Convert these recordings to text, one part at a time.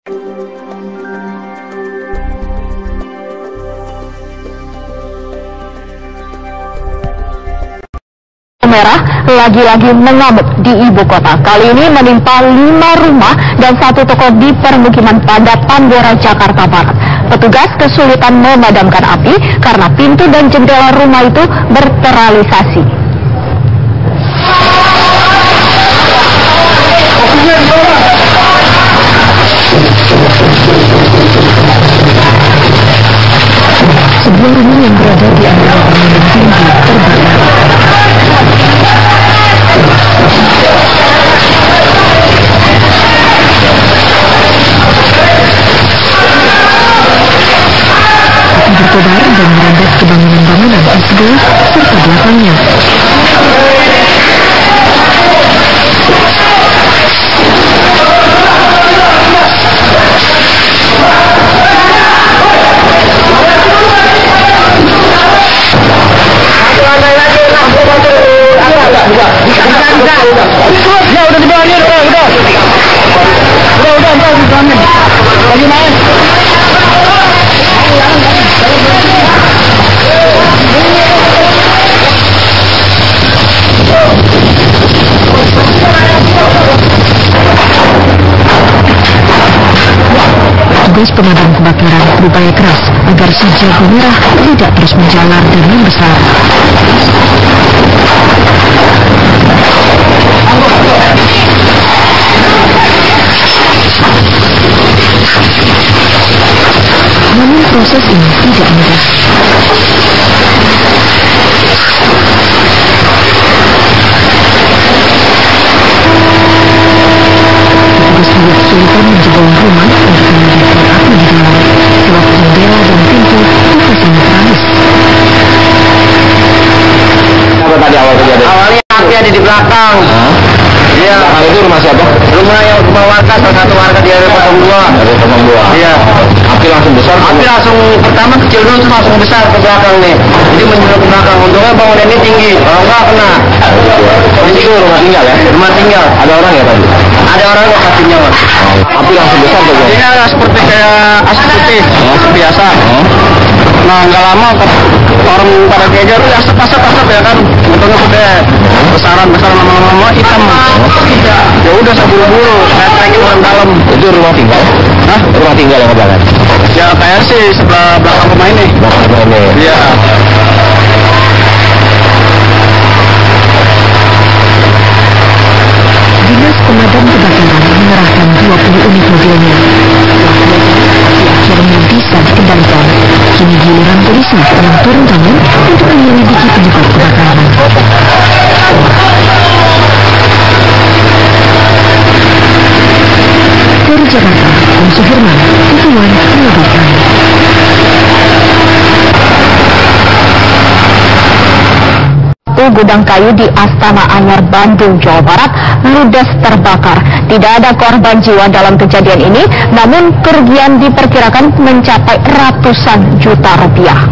Merah lagi-lagi mengamuk di ibu kota. Kali ini menimpa 5 rumah dan 1 toko di permukiman padat Tambora, Jakarta Barat. Petugas kesulitan memadamkan api karena pintu dan jendela rumah itu berteralisasi. Sebuah rumah yang berada di antara bangunan tinggi terbakar. Berkobar dan merembet ke bangunan-bangunan SD serta belakangnya. Lagi main. Petugas pemadam kebakaran berupaya keras agar si jago merah tidak terus menjalar dan membesar. Namun proses ini tidak mudah. Petugas juga kesulitan menjebol rumah untuk memadamkan api di dalam, sebab jendela dan pintu dipasang teralis. Apa tadi awal kejadian? Awalnya api ada di belakang. Iya. Belakang itu rumah siapa? Rumah warga, salah satu warga di RW 02. RW 02. Iya. Api langsung besar. Api langsung pertama kecil dulu, terus langsung besar ke belakang nih. Jadi menyulut ke belakang. Untungnya bangunan ini tinggi, kalau enggak kena. Itu rumah tinggal ya? Rumah tinggal. Ada orang ya tadi? Ada orang yang kasih nyawa. Api langsung besar tuh. Ini seperti kayak asap putih, asap biasa. Nah, nggak lama orang pada geger tuh asap ya kan. Untungnya udah besaran lama-lama hitam. Ya udah saya buru-buru, saya tracking orang dalam. Itu rumah tinggal? Hah? Rumah tinggal yang ke belakang? Ya kayak sih sebelah belakang rumah ini. Belakang rumah ini? Iya. Dinas Pemadam Kebakaran mengerahkan 20 unit mobilnya. Api akhirnya bisa dikendalikan. Kini giliran polisi yang turun tangan untuk menyelidiki penyebab kebakaran. Dari Jakarta, Om Suherman, TV1 melaporkan. Gudang kayu di Astana Anyar, Bandung, Jawa Barat ludes terbakar. Tidak ada korban jiwa dalam kejadian ini, namun kerugian diperkirakan mencapai ratusan juta rupiah.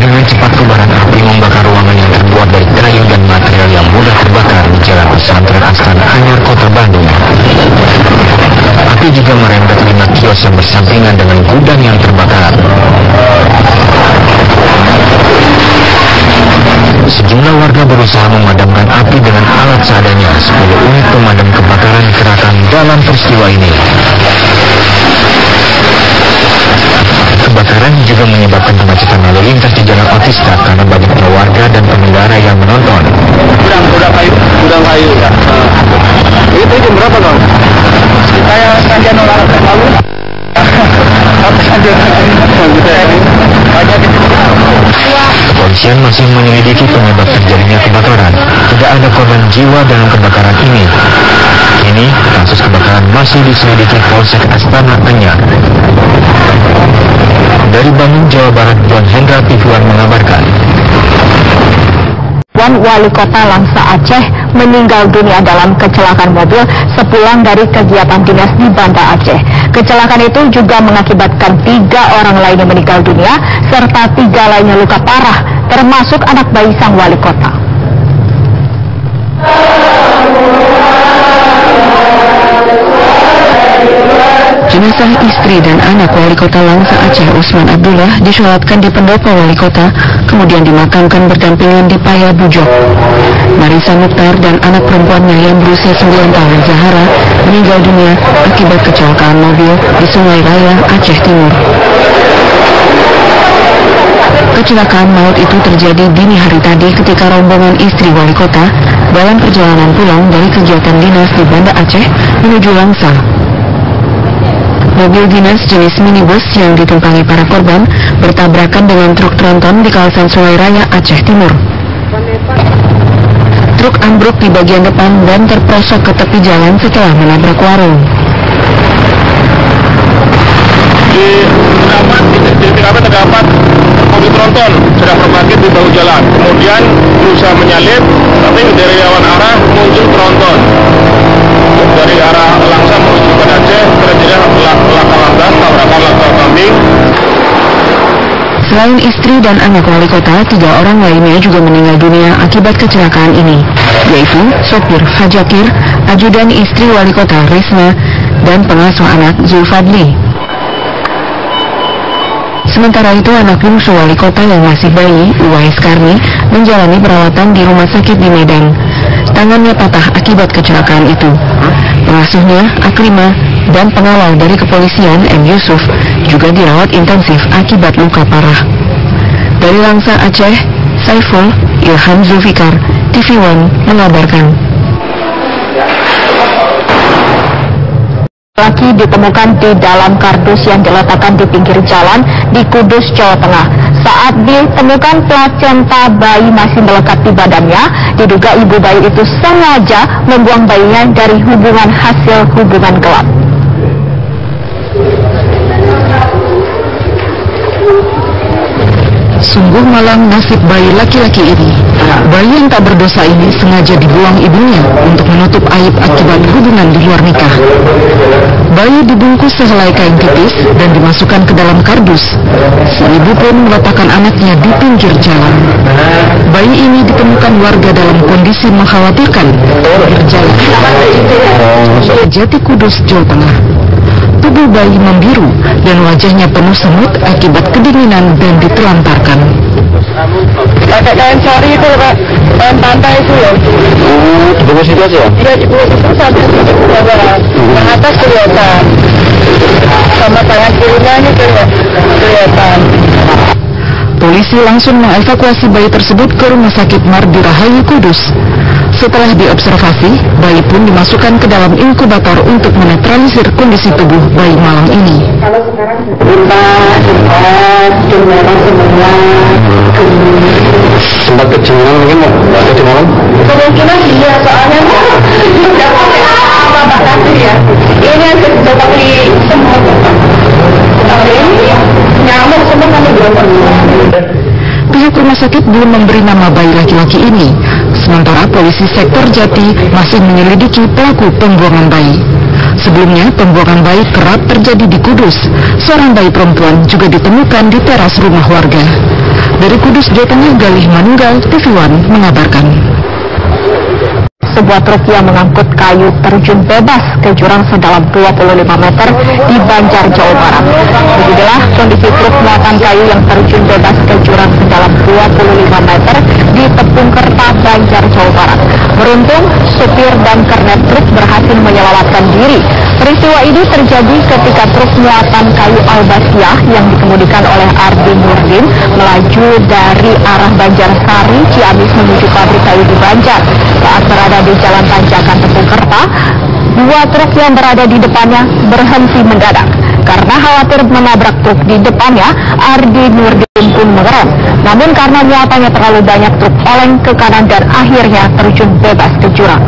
Dengan cepat kobaran api membakar ruangan yang terbuat dari kayu dan material yang mudah terbakar di Jalan Pesantren Astana Anyar, Kota Bandung. Api juga merembet 5 kios yang bersampingan dengan gudang yang terbakar. Sejumlah warga berusaha memadamkan api dengan alat seadanya. 10 unit pemadam kebakaran dikerahkan dalam peristiwa ini. Kebakaran juga menyebabkan kemacetan lalu lintas di Jalan Otista karena banyaknya warga dan pengendara yang menonton. Gudang kayu. Itu jam berapa dong? Kayak sajian orang lalu. Apa sajian? Kepolisian masih menyelidiki penyebab terjadinya kebakaran. Tidak ada korban jiwa dalam kebakaran ini. Kini, kasus kebakaran masih diselidiki Polsek Astana Anyar. Dari Bandung, Jawa Barat, John Hendra TV1 mengabarkan. Wali Kota Langsa Aceh meninggal dunia dalam kecelakaan mobil sepulang dari kegiatan dinas di Banda Aceh. Kecelakaan itu juga mengakibatkan 3 orang lainnya meninggal dunia serta 3 lainnya luka parah, termasuk anak bayi sang wali kota. Jenazah istri dan anak Wali Kota Langsa Aceh Usman Abdullah disolatkan di pendopo Wali Kota, kemudian dimakamkan berdampingan di Paya Bujok. Marisa Mukhtar dan anak perempuannya yang berusia 9 tahun Zahara meninggal dunia akibat kecelakaan mobil di Sungai Raya, Aceh Timur. Kecelakaan maut itu terjadi dini hari tadi ketika rombongan istri Wali Kota dalam perjalanan pulang dari kegiatan dinas di Banda Aceh menuju Langsa. Mobil dinas jenis minibus yang ditumpangi para korban bertabrakan dengan truk tronton di kawasan Sungai Raya, Aceh Timur. Truk ambruk di bagian depan dan terprosok ke tepi jalan setelah menabrak warung. Di TKP terdapat mobil tronton sedang berparkir di bahu jalan, kemudian berusaha menyalip, tapi dari lawan arah muncul tronton dari arah Langsa menuju ke Aceh, terjadi laka lantas tabrakan laka kambing. Selain istri dan anak Wali Kota, 3 orang lainnya juga meninggal dunia akibat kecelakaan ini, yaitu sopir Hajakir, ajudan istri Wali Kota Risma, dan pengasuh anak Zulfadli. Sementara itu, anak bungsu Wali Kota yang masih bayi, Uwais Karni, menjalani perawatan di rumah sakit di Medan. Tangannya patah akibat kecelakaan itu. Pengasuhnya, Aklima, dan pengawal dari kepolisian, M. Yusuf, juga dirawat intensif akibat luka parah. Dari Langsa, Aceh, Saiful Ilham Zulfikar, TV One mengabarkan. Laki ditemukan di dalam kardus yang diletakkan di pinggir jalan di Kudus, Jawa Tengah. Saat ditemukan, plasenta bayi masih melekat di badannya. Diduga ibu bayi itu sengaja membuang bayinya dari hubungan hasil hubungan gelap. Sungguh malang nasib bayi laki-laki ini. Bayi yang tak berdosa ini sengaja dibuang ibunya untuk menutup aib akibat hubungan di luar nikah. Bayi dibungkus sehelai kain tipis dan dimasukkan ke dalam kardus. Si ibu pun meletakkan anaknya di pinggir jalan. Bayi ini ditemukan warga dalam kondisi mengkhawatirkan di jalan Jati Kudus, Jawa Tengah. Tubuh bayi membiru dan wajahnya penuh semut akibat kedinginan dan ditelantarkan. Pakai kain sari itu, Pak. Kain pantai itu ya. Dibungkus itu aja ya? Iya, dibungkus itu sampai ke bawah. Yang atas kelihatan. Sama tangan kirinya ini kelihatan. Polisi langsung mengevakuasi bayi tersebut ke Rumah Sakit Mardi Rahayu Kudus. Setelah diobservasi, bayi pun dimasukkan ke dalam inkubator untuk menetralisir kondisi tubuh bayi malang ini. Kalau sekarang Sempat kecengan mungkin nggak kecengan? kemungkinan iya, soalnya tidak pakai apa tadi ya. Ini seperti semut, nyamuk semua kami belum. Pihak rumah sakit belum memberi nama bayi laki-laki ini. Sementara polisi sektor Jati masih menyelidiki pelaku pembuangan bayi. Sebelumnya, pembuangan bayi kerap terjadi di Kudus. Seorang bayi perempuan juga ditemukan di teras rumah warga. Dari Kudus, Jawa Tengah, Galih Manunggal, TV One mengabarkan. Sebuah truk yang mengangkut kayu terjun bebas ke jurang sedalam 25 meter di Banjar, Jawa Barat. Beginilah kondisi truk muatan kayu yang terjun bebas ke jurang sedalam 25 meter di Tepung Kerta, Banjar, Jawa Barat. Beruntung, supir dan kernet truk berhasil menyelamatkan diri. Peristiwa ini terjadi ketika truk muatan kayu Albasiah yang dikemudikan oleh Ardi Nurdin melaju dari arah Banjarsari, Ciamis menuju pabrik kayu di Banjar. Saat berada di Jalan Tanjakan Tepung Kerta, 2 truk yang berada di depannya berhenti mendadak. Karena khawatir menabrak truk di depannya, Ardi Nurdin pun mengerem. Namun karena muatannya terlalu banyak, truk oleng ke kanan dan akhirnya terjun bebas ke jurang.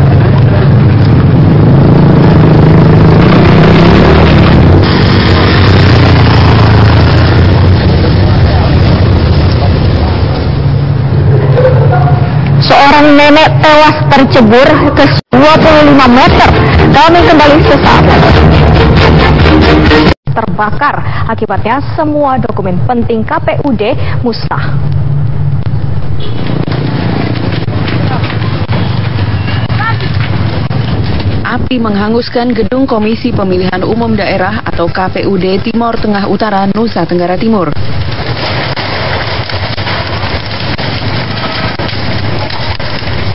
Seorang nenek tewas tercebur ke 25 meter. Kami kembali sesaat lagi. Terbakar, akibatnya semua dokumen penting KPUD musnah. Api Api menghanguskan gedung Komisi Pemilihan Umum Daerah atau KPUD Timor Tengah Utara, Nusa Tenggara Timur.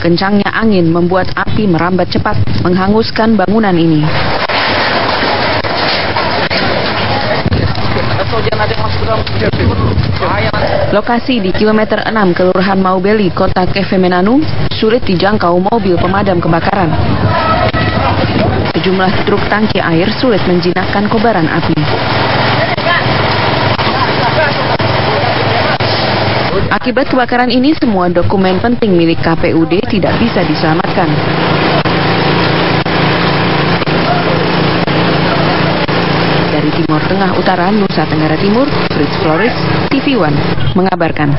Kencangnya angin membuat api merambat cepat, menghanguskan bangunan ini. Lokasi di kilometer 6 Kelurahan Maubeli, Kota Kevemenanu, sulit dijangkau mobil pemadam kebakaran. Sejumlah truk tangki air sulit menjinakkan kobaran api. Akibat kebakaran ini, semua dokumen penting milik KPUD tidak bisa diselamatkan. Dari Timur Tengah Utara, Nusa Tenggara Timur, Fritz Flores, TV One mengabarkan.